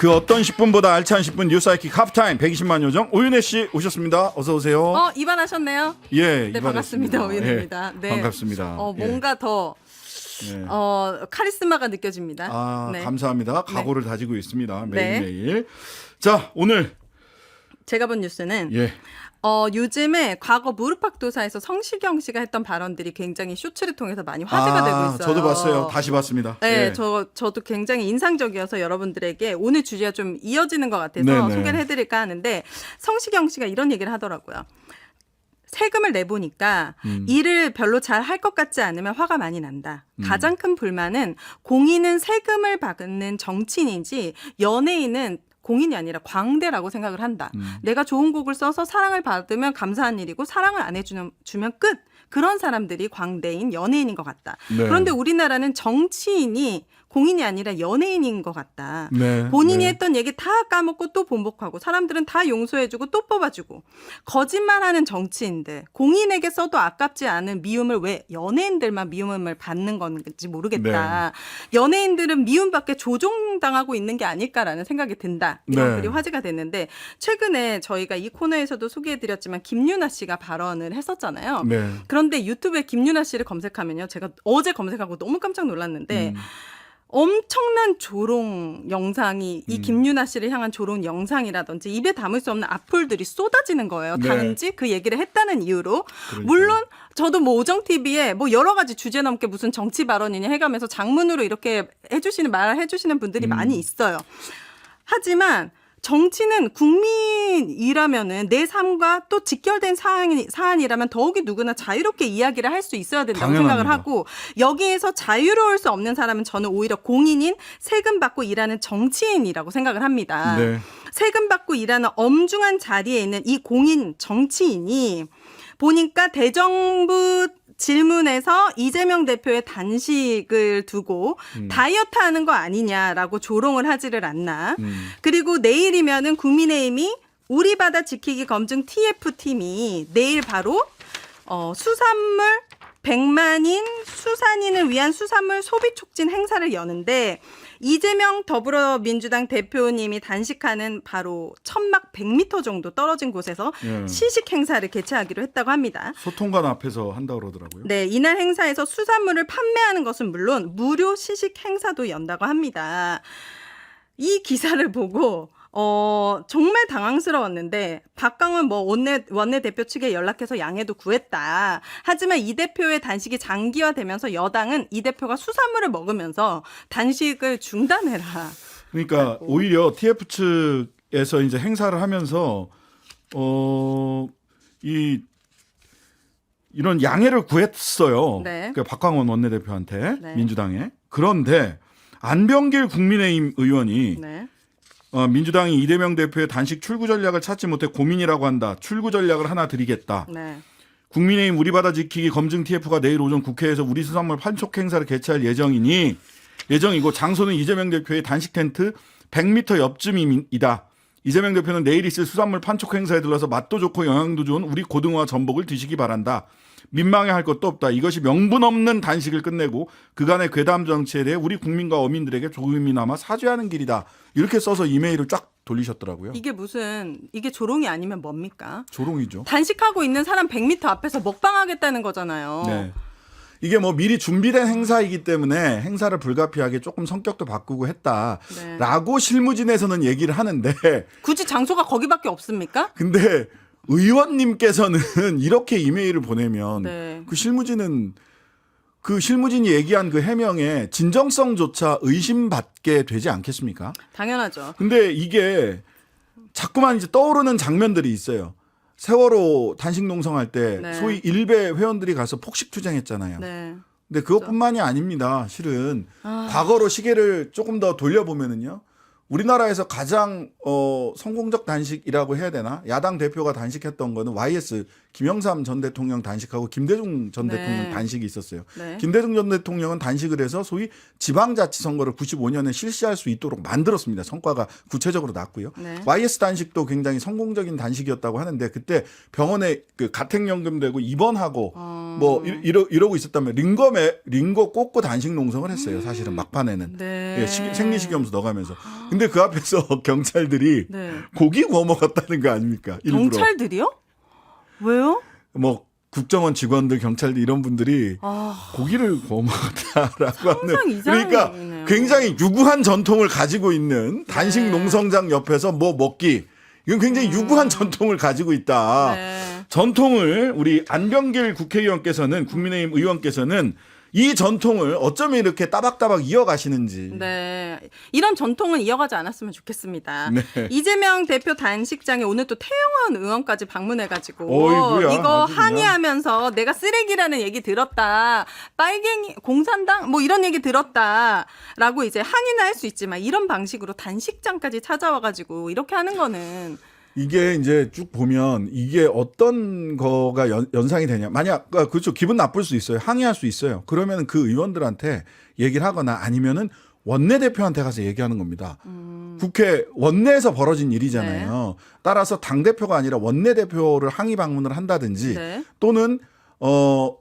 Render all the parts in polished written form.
그 어떤 10분보다 알찬 10분 뉴스아이킥 하프타임 120만 요정 오윤혜 씨 오셨습니다. 어서 오세요. 입안하셨네요? 예, 네, 반갑습니다. 오윤혜입니다. 예, 네. 반갑습니다. 뭔가 더 예. 카리스마가 느껴집니다. 네. 감사합니다. 각오를 다지고 있습니다. 네. 매일매일. 자, 오늘 제가 본 뉴스는 예. 요즘에 과거 무릎팍도사에서 성시경 씨가 했던 발언들이 굉장히 쇼츠를 통해서 많이 화제가 되고 있어요. 저도 봤어요. 다시 봤습니다. 네, 예. 저도 굉장히 인상적이어서 여러분들에게 오늘 주제가 좀 이어지는 것 같아서 네네. 소개를 해드릴까 하는데 성시경 씨가 이런 얘기를 하더라고요. 세금을 내보니까 일을 별로 잘 할 것 같지 않으면 화가 많이 난다. 가장 큰 불만은 공인은 세금을 받는 정치인이지 연예인은 공인이 아니라 광대라고 생각을 한다. 내가 좋은 곡을 써서 사랑을 받으면 감사한 일이고 사랑을 안 해주면 끝. 그런 사람들이 광대인 연예인인 것 같다. 네. 그런데 우리나라는 정치인이 공인이 아니라 연예인인 것 같다. 네, 본인이 네. 했던 얘기 다 까먹고 또 번복하고 사람들은 다 용서해주고 또 뽑아주고 거짓말하는 정치인들 공인에게 써도 아깝지 않은 미움을 왜 연예인들만 미움을 받는 건지 모르겠다. 연예인들은 미움밖에 조종당하고 있는 게 아닐까라는 생각이 든다. 이런 네. 글이 화제가 됐는데 최근에 저희가 이 코너에서도 소개해드렸지만 김유나 씨가 발언을 했었잖아요. 네. 그런데 유튜브에 김유나 씨를 검색하면요. 제가 어제 검색하고 너무 깜짝 놀랐는데 엄청난 조롱 영상이 이 김유나 씨를 향한 조롱 영상이라든지 입에 담을 수 없는 악플들이 쏟아지는 거예요. 네. 단지 그 얘기를 했다는 이유로. 그러니까요. 물론 저도 뭐 오정TV에 뭐 여러 가지 주제 넘게 무슨 정치 발언이냐 해가면서 장문으로 이렇게 말을 해주시는 분들이 많이 있어요. 하지만 정치는 국민이라면은 내 삶과 또 직결된 사안이라면 더욱이 누구나 자유롭게 이야기를 할 수 있어야 된다고 당연합니다. 생각을 하고 여기에서 자유로울 수 없는 사람은 저는 오히려 공인인 세금 받고 일하는 정치인이라고 생각을 합니다. 네. 세금 받고 일하는 엄중한 자리에 있는 이 공인 정치인이 보니까 대정부 질문에서 이재명 대표의 단식을 두고 다이어트 하는 거 아니냐라고 조롱을 하지를 않나. 그리고 내일이면은 국민의힘이 우리 바다 지키기 검증 TF팀이 내일 바로 수산물 100만인 수산인을 위한 수산물 소비 촉진 행사를 여는데 이재명 더불어민주당 대표님이 단식하는 바로 천막 100m 정도 떨어진 곳에서 예. 시식 행사를 개최하기로 했다고 합니다. 소통관 앞에서 한다고 그러더라고요. 네, 이날 행사에서 수산물을 판매하는 것은 물론 무료 시식 행사도 연다고 합니다. 이 기사를 보고 정말 당황스러웠는데 박강원 원내대표 측에 연락해서 양해도 구했다. 하지만 이 대표의 단식이 장기화되면서 여당은 이 대표가 수산물을 먹으면서 단식을 중단해라. 그러니까 오히려 TF 측에서 이제 행사를 하면서 이런 양해를 구했어요. 네. 그러니까 박광원 원내대표한테 네. 민주당에. 그런데 안병길 국민의힘 의원이 네. 민주당이 이재명 대표의 단식 출구 전략을 찾지 못해 고민이라고 한다. 출구 전략을 하나 드리겠다. 네. 국민의힘 우리 바다 지키기 검증 TF가 내일 오전 국회에서 우리 수산물 판촉 행사를 개최할 예정이고 장소는 이재명 대표의 단식 텐트 100m 옆쯤이다. 이재명 대표는 내일 있을 수산물 판촉 행사에 들러서 맛도 좋고 영양도 좋은 우리 고등어와 전복을 드시기 바란다. 민망해할 것도 없다. 이것이 명분 없는 단식을 끝내고 그간의 괴담 정치에 대해 우리 국민과 어민들에게 조금이나마 사죄하는 길이다. 이렇게 써서 이메일을 쫙 돌리셨더라고요. 이게 조롱이 아니면 뭡니까? 조롱이죠. 단식하고 있는 사람 100m 앞에서 먹방하겠다는 거잖아요. 네. 이게 뭐 미리 준비된 행사이기 때문에 행사를 불가피하게 조금 성격도 바꾸고 했다라고 실무진에서는 얘기를 하는데 굳이 장소가 거기밖에 없습니까? 근데 의원님께서는 이렇게 이메일을 보내면 네. 그 실무진이 얘기한 그 해명의 진정성조차 의심받게 되지 않겠습니까? 당연하죠. 근데 이게 자꾸만 이제 떠오르는 장면들이 있어요. 세월호 단식 농성할 때 네. 소위 일베 회원들이 가서 폭식 투쟁했잖아요. 네. 근데 그것뿐만이 아닙니다. 실은 과거로 시계를 조금 더 돌려보면은요. 우리나라에서 가장 성공적 단식이라고 해야 되나? 야당 대표가 단식했던 거는 YS 김영삼 전 대통령 단식하고 김대중 전 네. 대통령 단식이 있었어요. 네. 김대중 전 대통령은 단식을 해서 소위 지방자치선거를 95년에 실시할 수 있도록 만들었습니다. 성과가 구체적으로 났고요. 네. YS 단식도 굉장히 성공적인 단식이었다고 하는데 그때 병원에 그 가택연금 되고 입원하고 뭐 이러고 있었다면 링거 꽂고 단식 농성을 했어요. 사실은 막판에는 네. 예, 생리식염수 넣어가면서. 근데 근데 그 앞에서 경찰들이 네. 고기 구워 먹었다는 거 아닙니까? 일부러. 경찰들이요? 왜요? 뭐 국정원 직원들, 경찰들 이런 분들이 아, 고기를 구워 먹었다라고 하는. 상상 이상이네요. 그러니까 굉장히 유구한 전통을 가지고 있는 단식 네. 농성장 옆에서 뭐 먹기. 이건 굉장히 유구한 전통을 가지고 있다. 네. 전통을 우리 안병길 국회의원께서는 국민의힘 의원께서는 이 전통을 어쩌면 이렇게 따박따박 이어가시는지. 네. 이런 전통은 이어가지 않았으면 좋겠습니다. 네. 이재명 대표 단식장에 오늘 또 태영원 의원까지 방문해가지고 어이구야, 이거 아주 그냥. 항의하면서 내가 쓰레기라는 얘기 들었다. 빨갱이 공산당 뭐 이런 얘기 들었다라고 이제 항의는 할 수 있지만 이런 방식으로 단식장까지 찾아와가지고 이렇게 하는 거는 이게 이제 쭉 보면 이게 어떤 거가 연상이 되냐. 만약, 그렇죠. 기분 나쁠 수 있어요. 항의할 수 있어요. 그러면 그 의원들한테 얘기를 하거나 아니면은 원내대표한테 가서 얘기하는 겁니다. 국회 원내에서 벌어진 일이잖아요. 따라서 당대표가 아니라 원내대표를 항의 방문을 한다든지 네. 또는,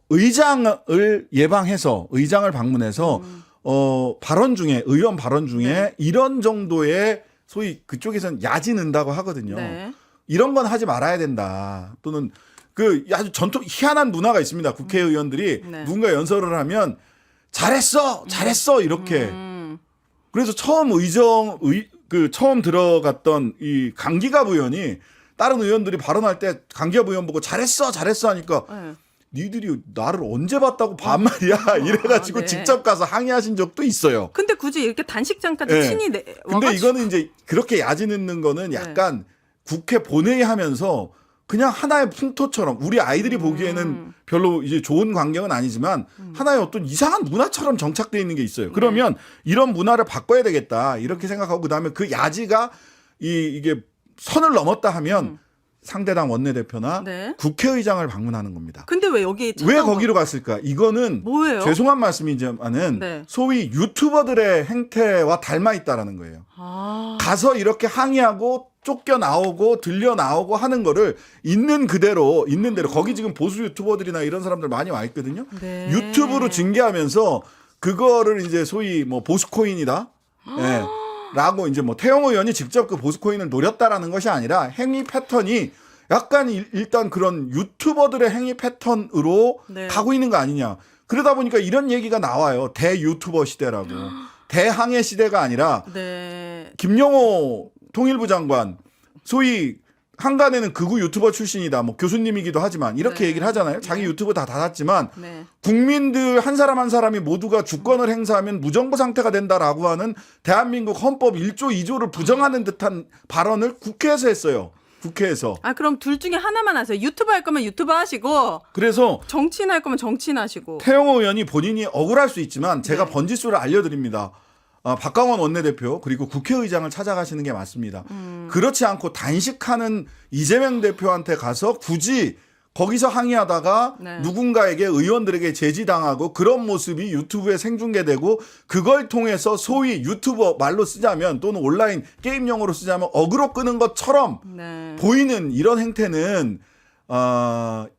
의장을 예방해서 의장을 방문해서, 발언 중에, 의원 발언 중에 네. 이런 정도의 소위 그쪽에서는 야지는다고 하거든요. 네. 이런 건 하지 말아야 된다. 또는 그 아주 전통 희한한 문화가 있습니다. 국회의원들이 네. 누군가 연설을 하면 잘했어 이렇게. 그래서 처음 처음 들어갔던 이 강기갑 의원이 다른 의원들이 발언할 때 강기갑 의원 보고 잘했어 하니까 네. 니들이 나를 언제 봤다고 반말이야 이래가지고 네. 직접 가서 항의하신 적도 있어요. 근데 굳이 이렇게 단식장까지 네. 친히 근데 와가지고 이거는 이제 그렇게 야지 넣는 거는 약간 국회 본회의 하면서 그냥 하나의 풍토처럼 우리 아이들이 보기에는 별로 이제 좋은 광경은 아니지만 하나의 어떤 이상한 문화처럼 정착되어 있는 게 있어요. 그러면 이런 문화를 바꿔야 되겠다 이렇게 생각하고 그다음에 그 야지가 이게 선을 넘었다 하면 상대당 원내대표나 네. 국회의장을 방문하는 겁니다. 근데 왜 여기 왜 거기로 갔을까? 이거는 뭐예요? 죄송한 말씀이지만은 네. 소위 유튜버들의 행태와 닮아 있다라는 거예요. 아. 가서 이렇게 항의하고 쫓겨 나오고 들려 나오고 하는 거를 있는 그대로 거기 지금 보수 유튜버들이나 이런 사람들 많이 와 있거든요. 네. 유튜브로 징계하면서 그거를 이제 소위 뭐 보수코인이다. 예. 라고 이제 뭐 태영 의원이 직접 그 보수코인을 노렸다라는 것이 아니라 행위 패턴이 약간 일단 그런 유튜버들의 행위 패턴으로 네. 가고 있는 거 아니냐. 그러다 보니까 이런 얘기가 나와요. 대유튜버 시대라고. 대항해 시대가 아니라 네. 김영호 통일부 장관 소위 한간에는 극우 유튜버 출신이다. 뭐 교수님이기도 하지만 이렇게 네. 얘기를 하잖아요. 자기 유튜브 다 닫았지만 네. 국민들 한 사람 한 사람이 모두가 주권을 행사하면 무정부 상태가 된다라고 하는 대한민국 헌법 1조 2조를 부정하는 듯한 발언을 국회에서 했어요. 국회에서. 아 그럼 둘 중에 하나만 하세요. 유튜브 할 거면 유튜브 하시고 그래서 정치인 할 거면 정치인 하시고. 태영호 의원이 본인이 억울할 수 있지만 제가 네. 번지수를 알려드립니다. 박강원 원내대표 그리고 국회의장을 찾아가시는 게 맞습니다. 그렇지 않고 단식하는 이재명 대표한테 가서 굳이 거기서 항의하다가 네. 누군가에게 의원들에게 제지당하고 그런 모습이 유튜브에 생중계되고 그걸 통해서 소위 유튜버 말로 쓰자면 또는 온라인 게임용어로 쓰자면 어그로 끄는 것처럼 네. 보이는 이런 행태는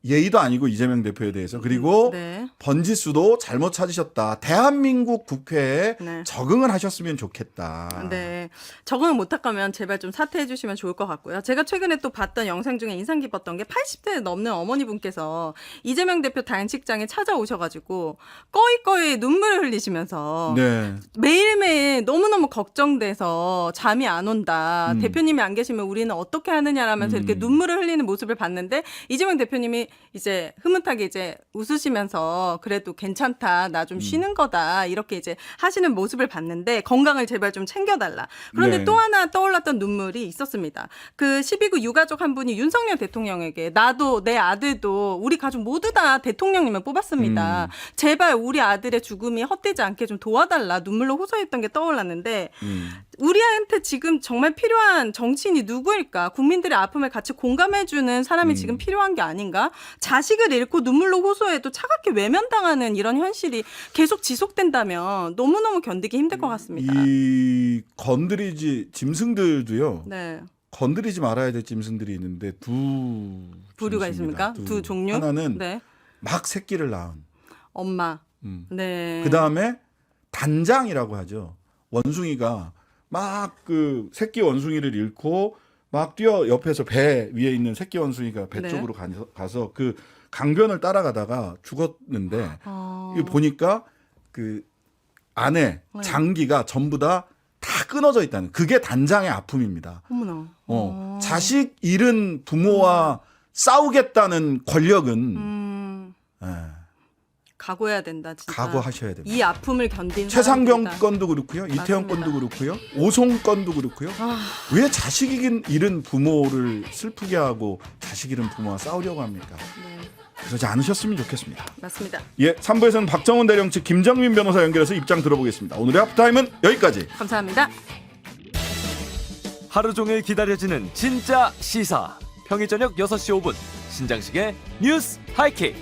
예의도 아니고 이재명 대표에 대해서 그리고 네. 번지수도 잘못 찾으셨다. 대한민국 국회에 네. 적응을 하셨으면 좋겠다. 네. 적응을 못할 거면 제발 좀 사퇴해 주시면 좋을 것 같고요. 제가 최근에 또 봤던 영상 중에 인상 깊었던 게 80대 넘는 어머니분께서 이재명 대표 단식장에 찾아오셔가지고 꺼이꺼이 눈물을 흘리시면서 네. 매일매일 너무너무 걱정돼서 잠이 안 온다. 대표님이 안 계시면 우리는 어떻게 하느냐라면서 이렇게 눈물을 흘리는 모습을 봤는데 이재명 대표님이 이제 흐뭇하게 이제 웃으시면서 그래도 괜찮다. 나 좀 쉬는 거다. 이렇게 이제 하시는 모습을 봤는데 건강을 제발 좀 챙겨달라. 그런데 네. 또 하나 떠올랐던 눈물이 있었습니다. 그 12구 유가족 한 분이 윤석열 대통령에게 나도 내 아들도 우리 가족 모두 다 대통령님을 뽑았습니다. 제발 우리 아들의 죽음이 헛되지 않게 좀 도와달라. 눈물로 호소했던 게 떠올랐는데 우리한테 지금 정말 필요한 정치인이 누구일까? 국민들의 아픔을 같이 공감해주는 사람이 지금 필요한 게 아닌가? 자식을 잃고 눈물로 호소해도 차갑게 외면당하는 이런 현실이 계속 지속된다면 너무너무 견디기 힘들 것 같습니다. 이 짐승들도요. 네. 건드리지 말아야 될 짐승들이 있는데 두 부류가 짐승입니다. 있습니까? 두 종류? 하나는 네. 막 새끼를 낳은. 엄마. 네. 그다음에 단장이라고 하죠. 원숭이가 막 그 새끼 원숭이를 잃고 막 뛰어 옆에서 배 위에 있는 새끼 원숭이가 배 네. 쪽으로 가서 그 강변을 따라가다가 죽었는데 이거 보니까 그 안에 네. 장기가 전부 다 끊어져 있다는 그게 단장의 아픔입니다. 어머나. 자식 잃은 부모와 싸우겠다는 권력은 예, 각오해야 된다. 진짜. 각오하셔야 됩니다. 이 아픔을 견딘 최상경 사람들이다. 건도 그렇고요. 이태원 맞습니다. 건도 그렇고요. 오송 건도 그렇고요. 왜 자식 잃은 부모를 슬프게 하고 자식 잃은 부모와 싸우려고 합니까? 네, 그러지 않으셨으면 좋겠습니다. 맞습니다. 예, 3부에서는 박정훈 대령 측 김정민 변호사 연결해서 입장 들어보겠습니다. 오늘의 하프타임은 여기까지. 감사합니다. 하루 종일 기다려지는 진짜 시사. 평일 저녁 6시 5분 신장식의 뉴스 하이킥.